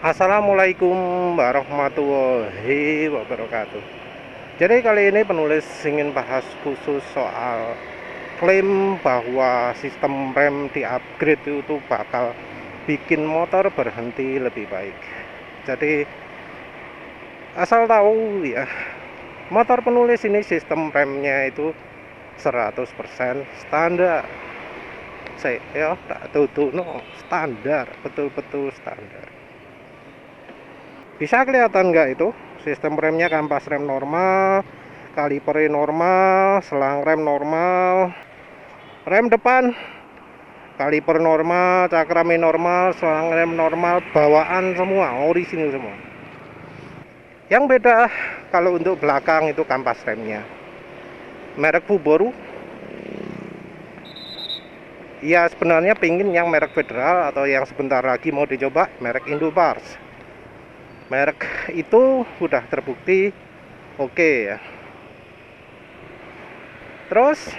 Assalamualaikum warahmatullahi wabarakatuh. Jadi kali ini penulis ingin bahas khusus soal klaim bahwa sistem rem di upgrade itu bakal bikin motor berhenti lebih baik. Jadi asal tahu ya, motor penulis ini sistem remnya itu 100% standar. Saya tak tutup no, standar, betul-betul standar. Bisa kelihatan nggak itu sistem remnya? Kampas rem normal, kaliper normal, selang rem normal, rem depan kaliper normal, cakram normal, selang rem normal, bawaan semua orisinil semua. Yang beda kalau untuk belakang itu kampas remnya merek Subaru. Ya sebenarnya pingin yang merek Federal atau yang sebentar lagi mau dicoba merek Indopars. Merek itu sudah terbukti oke ya. Terus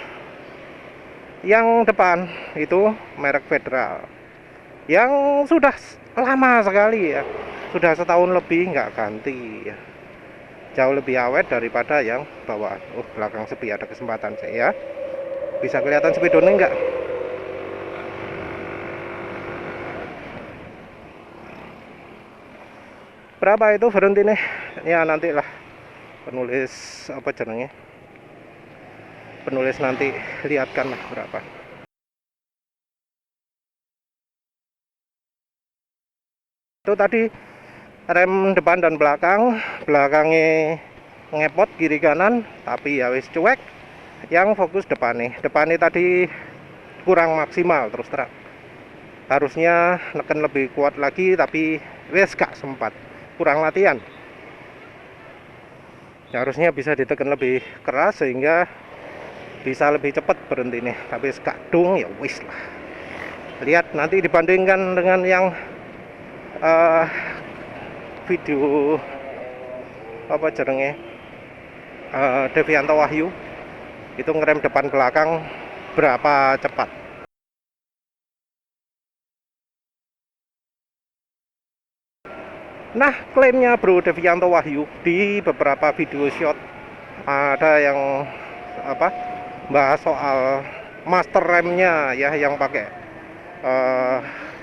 yang depan itu merek Federal yang sudah lama sekali ya, sudah setahun lebih nggak ganti ya. Jauh lebih awet daripada yang bawah. Belakang sepi, ada kesempatan saya. Bisa kelihatan spidolnya nggak? Berapa itu berhenti nih? Ya nantilah penulis apa jenengnya? Penulis nanti lihatkan lah berapa. Itu tadi rem depan dan belakang, belakangnya ngepot kiri kanan, tapi ya wis cuek. Yang fokus depan nih tadi kurang maksimal terus terang. Harusnya neken lebih kuat lagi, tapi wis gak sempat. Kurang latihan. Harusnya bisa ditekan lebih keras sehingga bisa lebih cepat berhenti nih. Tapi sekadung ya wis lah. Lihat nanti dibandingkan dengan yang video apa jenenge Devianto Wahyu itu ngerem depan belakang berapa cepat. Nah, klaimnya Bro Devianto Wahyu di beberapa video shot ada yang bahas soal master remnya ya, yang pakai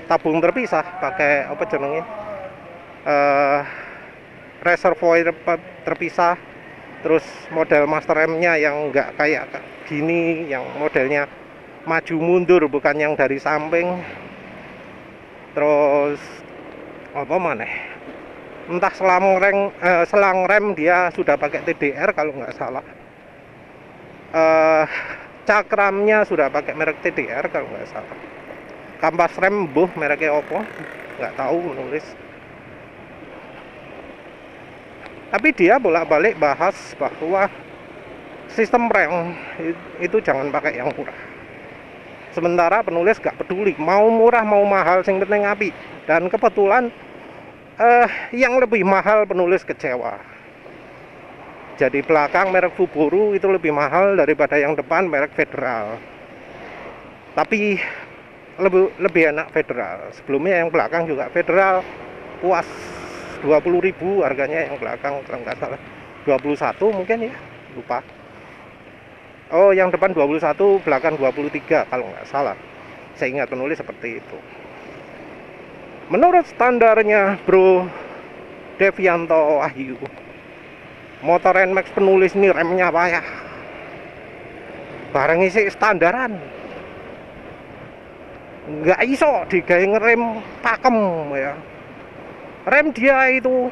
tabung terpisah, pakai apa jenenge reservoir terpisah. Terus model master remnya yang enggak kayak gini, yang modelnya maju mundur bukan yang dari samping. Terus apa mana? Entah selang rem dia sudah pakai TDR kalau nggak salah. Cakramnya sudah pakai merek TDR kalau nggak salah. Kampas rem mereknya opo nggak tahu menulis. Tapi dia bolak-balik bahas bahwa sistem rem itu jangan pakai yang murah. Sementara penulis gak peduli mau murah mau mahal, yang penting api. Dan kebetulan yang lebih mahal penulis kecewa. Jadi belakang merek Subaru itu lebih mahal daripada yang depan merek Federal. Tapi lebih enak Federal. Sebelumnya yang belakang juga Federal, puas 20.000 harganya yang belakang kalau nggak salah. 21 mungkin ya, lupa. Oh, yang depan 21, belakang 23 kalau nggak salah. Saya ingat penulis seperti itu. Menurut standarnya Bro Devianto Wahyu, motor NMAX penulis ini remnya payah. Barang isi standaran, nggak iso digawe ngerem pakem ya. Rem dia itu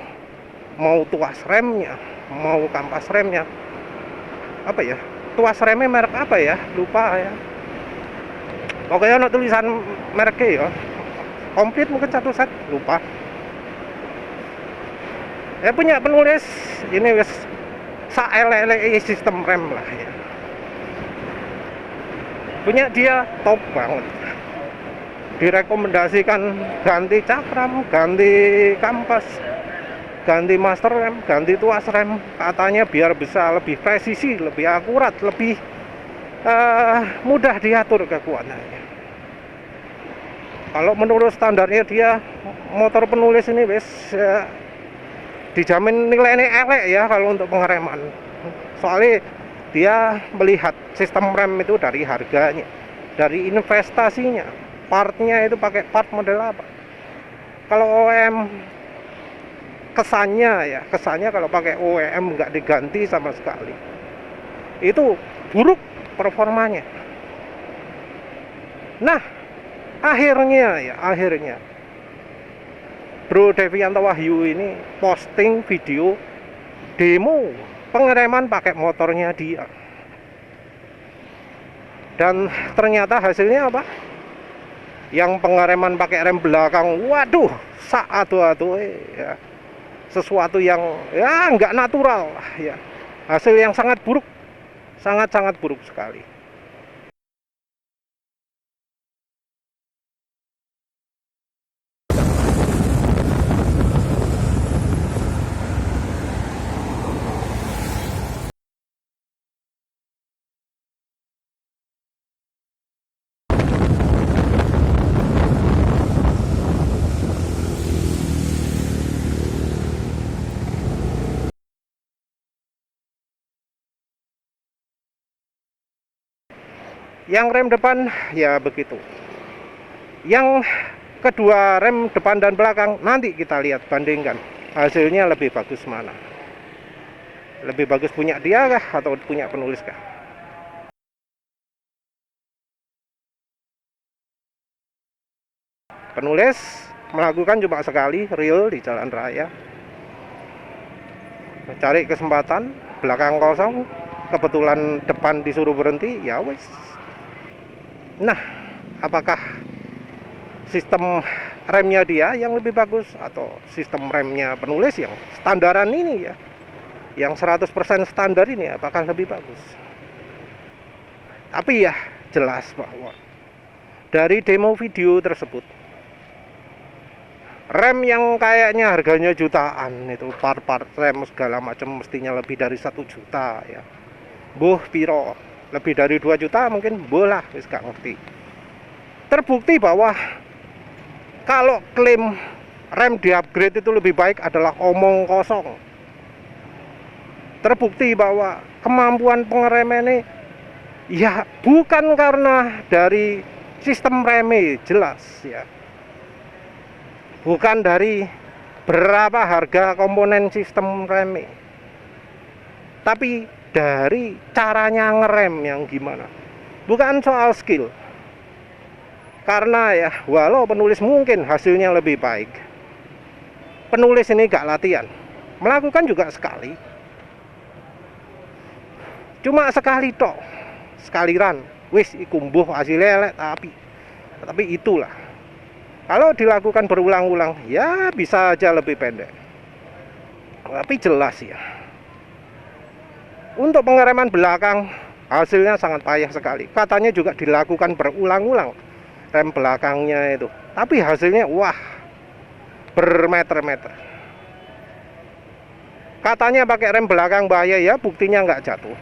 mau tuas remnya, mau kampas remnya, apa ya? Tuas remnya merek apa ya? Lupa ya. Pokoknya ada tulisan mereknya ya. Komplit mungkin satu set, lupa. Punya penulis ini wis saelele sistem rem lah ya. Punya dia top banget. Direkomendasikan ganti cakram, ganti kampas, ganti master rem, ganti tuas rem. Katanya biar bisa lebih presisi, lebih akurat, lebih mudah diatur kekuatannya. Kalau menurut standarnya dia, motor penulis ini wis ya, dijamin nilainya elek ya kalau untuk pengereman. Soalnya dia melihat sistem rem itu dari harganya, dari investasinya, partnya itu pakai part model apa. Kalau OEM kesannya kalau pakai OEM nggak diganti sama sekali, itu buruk performanya. Nah, akhirnya Bro Devianto Wahyu ini posting video demo pengereman pakai motornya dia. Dan ternyata hasilnya apa? Yang pengereman pakai rem belakang, waduh, ya, sesuatu yang ya nggak natural ya. Hasil yang sangat buruk, sangat buruk sekali. Yang rem depan ya begitu. Yang kedua rem depan dan belakang nanti kita lihat bandingkan hasilnya lebih bagus mana. Lebih bagus punya dia kah atau punya penulis kah? Penulis melakukan cuma sekali real di jalan raya. Cari kesempatan, belakang kosong, kebetulan depan disuruh berhenti, ya wes. Nah, apakah sistem remnya dia yang lebih bagus atau sistem remnya penulis yang standaran ini ya, yang 100% standar ini, apakah lebih bagus? Tapi ya jelas bahwa dari demo video tersebut, rem yang kayaknya harganya jutaan itu, part-part rem segala macam mestinya lebih dari 1 juta ya. Piro lebih dari 2 juta mungkin bolah, wis gak ngerti. Terbukti bahwa kalau klaim rem di upgrade itu lebih baik adalah omong kosong. Terbukti bahwa kemampuan pengerem ini ya bukan karena dari sistem rem, jelas ya. Bukan dari berapa harga komponen sistem rem, tapi dari caranya ngerem yang gimana. Bukan soal skill. Karena ya walau penulis mungkin hasilnya lebih baik, penulis ini gak latihan. Melakukan juga sekali, cuma sekali tok, sekali run wis ikumbuh hasilnya elek, tapi itulah. Kalau dilakukan berulang-ulang ya bisa aja lebih pendek. Tapi jelas ya, untuk pengereman belakang hasilnya sangat payah sekali. Katanya juga dilakukan berulang-ulang rem belakangnya itu, tapi hasilnya wah bermeter-meter. Katanya pakai rem belakang bahaya, ya buktinya nggak jatuh.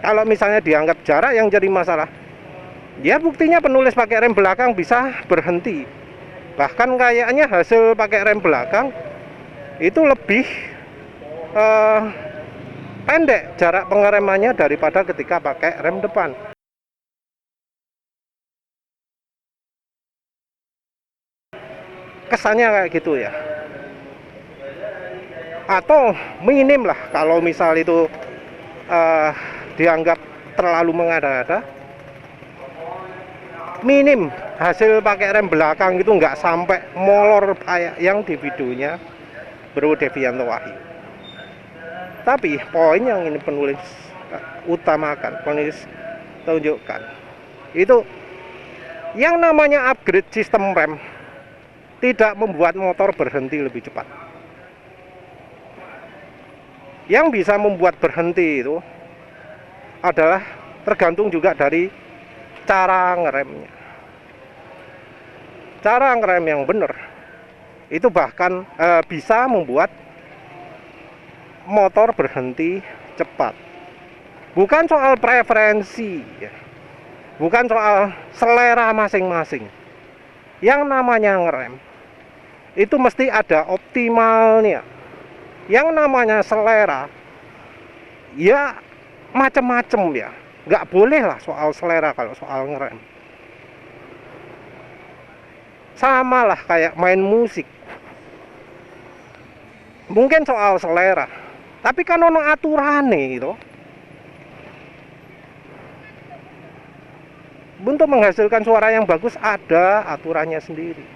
Kalau misalnya dianggap jarak yang jadi masalah, ya buktinya penulis pakai rem belakang bisa berhenti. Bahkan kayaknya hasil pakai rem belakang itu lebih pendek jarak pengeremannya daripada ketika pakai rem depan. Kesannya kayak gitu ya. Atau minim lah kalau misal itu dianggap terlalu mengada-ada, minim hasil pakai rem belakang itu nggak sampai molor kayak yang di videonya Bro Devianto Wahyu. Tapi poin yang ini penulis utamakan, penulis tunjukkan, itu yang namanya upgrade sistem rem tidak membuat motor berhenti lebih cepat. Yang bisa membuat berhenti itu adalah tergantung juga dari cara ngeremnya. Cara ngerem yang benar itu bahkan bisa membuat motor berhenti cepat. Bukan soal preferensi ya. bukan soal selera masing-masing. Yang namanya ngerem itu mesti ada optimalnya. Yang namanya selera ya macem-macem ya, nggak boleh lah soal selera kalau soal ngerem. Sama lah kayak main musik, mungkin soal selera, tapi kan ono aturane gitu. Untuk menghasilkan suara yang bagus ada aturannya sendiri,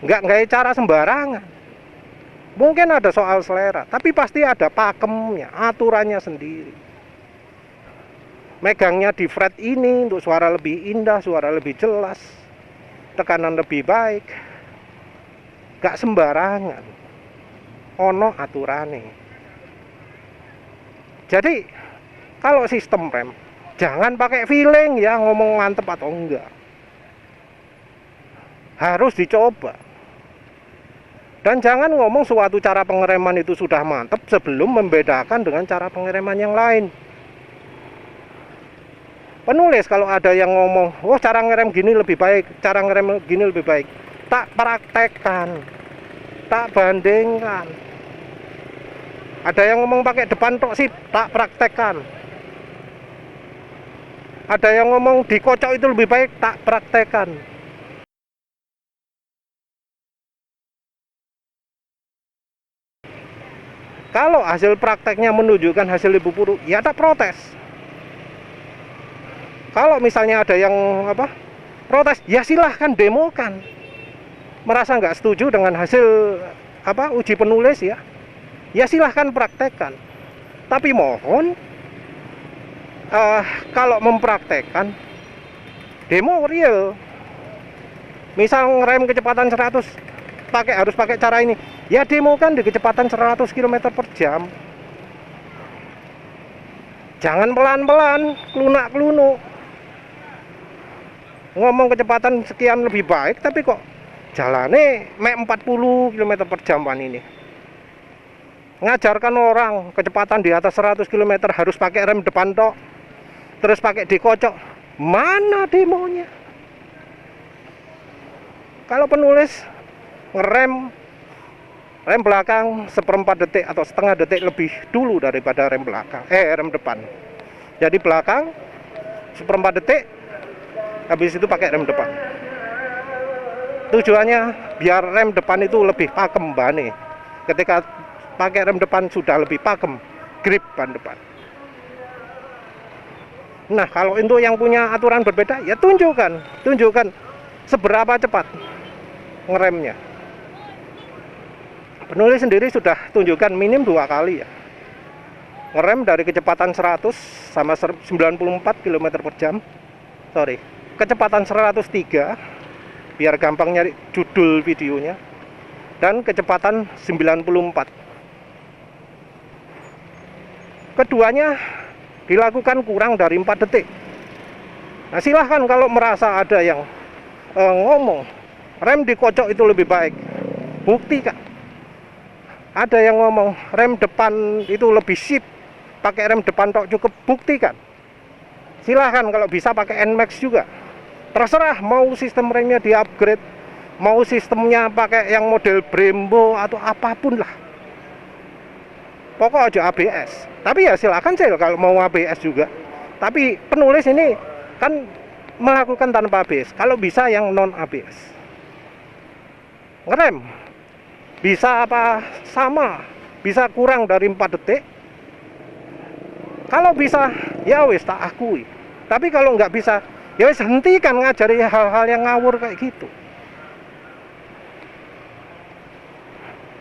nggak cara sembarangan. Mungkin ada soal selera, tapi pasti ada pakemnya, aturannya sendiri. Megangnya di fret ini untuk suara lebih indah, suara lebih jelas, tekanan lebih baik. Gak sembarangan, ono aturane. Jadi kalau sistem rem jangan pakai feeling ya ngomong mantep atau enggak, harus dicoba. Dan jangan ngomong suatu cara pengereman itu sudah mantap sebelum membedakan dengan cara pengereman yang lain. Penulis kalau ada yang ngomong, oh cara ngerem gini lebih baik, cara ngerem gini lebih baik, tak praktekkan, tak bandingkan. Ada yang ngomong pakai depan tok sip, tak praktekkan. Ada yang ngomong dikocok itu lebih baik, tak praktekkan. Kalau hasil prakteknya menunjukkan hasil lebih buruk, ya tak protes. Kalau misalnya ada yang protes, ya silahkan demokan. Merasa nggak setuju dengan hasil uji penulis ya silahkan praktekkan. Tapi mohon kalau mempraktekkan demo real. Misal ngerem kecepatan 100, harus pakai cara ini. Ya demokan di kecepatan 100 km per jam. Jangan pelan-pelan, klunak-klunuk. Ngomong kecepatan sekian lebih baik, tapi kok jalannya 40 km per jam ini. Ngajarkan orang kecepatan di atas 100 km harus pakai rem depan tok, terus pakai dikocok. Mana demonya? Kalau penulis ngerem rem belakang 1/4 detik atau setengah detik lebih dulu daripada rem depan. Jadi belakang 1/4 detik, habis itu pakai rem depan. Tujuannya biar rem depan itu lebih pakem bane. Ketika pakai rem depan sudah lebih pakem grip ban depan. Nah, kalau untuk yang punya aturan berbeda, ya tunjukkan seberapa cepat ngeremnya. Penulis sendiri sudah tunjukkan minim 2 kali ya. Ngerem dari kecepatan 100 sama 94 km per jam. Kecepatan 103 biar gampang nyari judul videonya. Dan kecepatan 94. Keduanya dilakukan kurang dari 4 detik. Nah, silahkan kalau merasa ada yang ngomong rem dikocok itu lebih baik, buktikan. Ada yang ngomong rem depan itu lebih sip, pakai rem depan tok cukup, buktikan. Silahkan kalau bisa pakai NMAX juga. Terserah mau sistem remnya di-upgrade, mau sistemnya pakai yang model Brembo atau apapun lah. Pokok aja ABS. Tapi ya silahkan kalau mau ABS juga. Tapi penulis ini kan melakukan tanpa ABS. Kalau bisa yang non ABS. Ngerem bisa bisa kurang dari 4 detik. Kalau bisa ya wis tak akui. Tapi kalau nggak bisa ya wis hentikan ngajari hal-hal yang ngawur kayak gitu.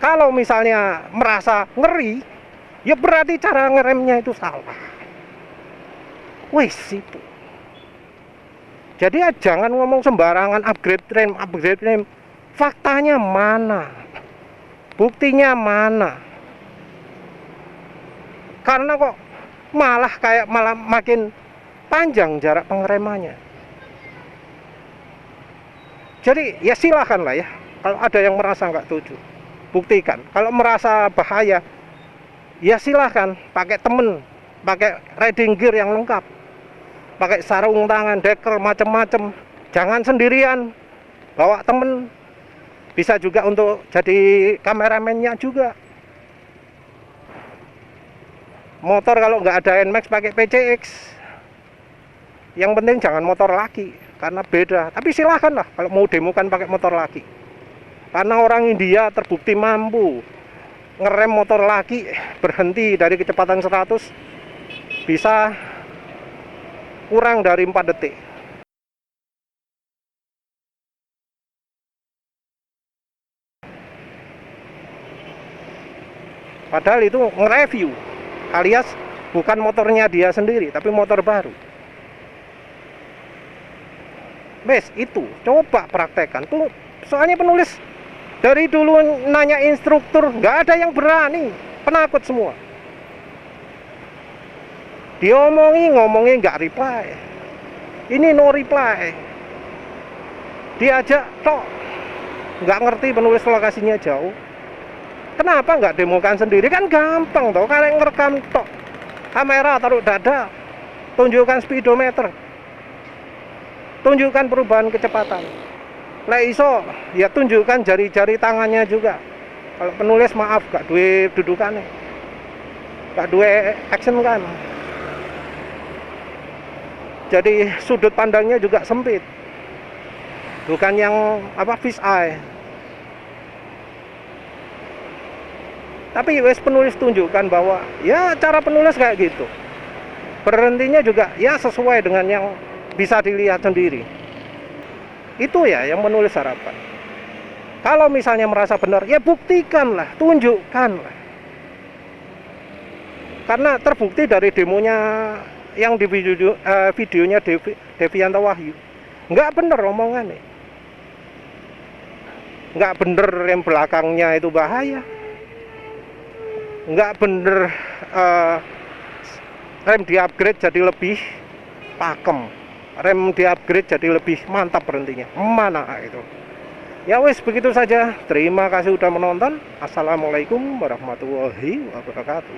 Kalau misalnya merasa ngeri, ya berarti cara ngeremnya itu salah. Wis itu. Jadi ya jangan ngomong sembarangan upgrade rem. Faktanya mana? Buktinya mana? Karena kok malah makin panjang jarak pengeremannya. Jadi ya silakan lah ya. Kalau ada yang merasa nggak setuju, buktikan. Kalau merasa bahaya, ya silahkan pakai temen, pakai riding gear yang lengkap. pakai sarung tangan, dekel, macem-macem. Jangan sendirian, bawa temen, bisa juga untuk jadi kameramennya juga. Motor kalau nggak ada NMAX pakai PCX. Yang penting jangan motor laki, karena beda. Tapi silahkan lah kalau mau demokan pakai motor laki. Karena orang India terbukti mampu ngerem motor laki berhenti dari kecepatan 100 bisa kurang dari 4 detik. Padahal itu nge-review, alias bukan motornya dia sendiri, tapi motor baru. Wes, itu coba praktekkan tuh. Soalnya penulis dari dulu nanya instruktur, nggak ada yang berani, penakut semua. Ngomongin nggak reply. Ini no reply. Diajak tok, nggak ngerti penulis lokasinya jauh. Kenapa nggak demokan sendiri? Kan gampang toh, kalian ngerekam tok, kamera taruh dada, tunjukkan speedometer, tunjukkan perubahan kecepatan. Iso ya tunjukkan jari-jari tangannya juga. Kalau penulis maaf gak duwe dudukannya, gak duwe action kan. Jadi sudut pandangnya juga sempit, bukan yang fish eye. Tapi wes penulis tunjukkan bahwa ya cara penulis kayak gitu. Berhentinya juga ya sesuai dengan yang bisa dilihat sendiri. Itu ya yang menulis harapan. Kalau misalnya merasa benar, ya buktikanlah, tunjukkanlah. Karena terbukti dari demonya yang di videonya Devianto Wahyu, nggak bener omongannya. Nggak bener rem belakangnya itu bahaya. Nggak bener rem di-upgrade jadi lebih pakem. Rem di-upgrade jadi lebih mantap berhentinya. Mana itu? Ya wes, begitu saja. Terima kasih sudah menonton. Assalamualaikum warahmatullahi wabarakatuh.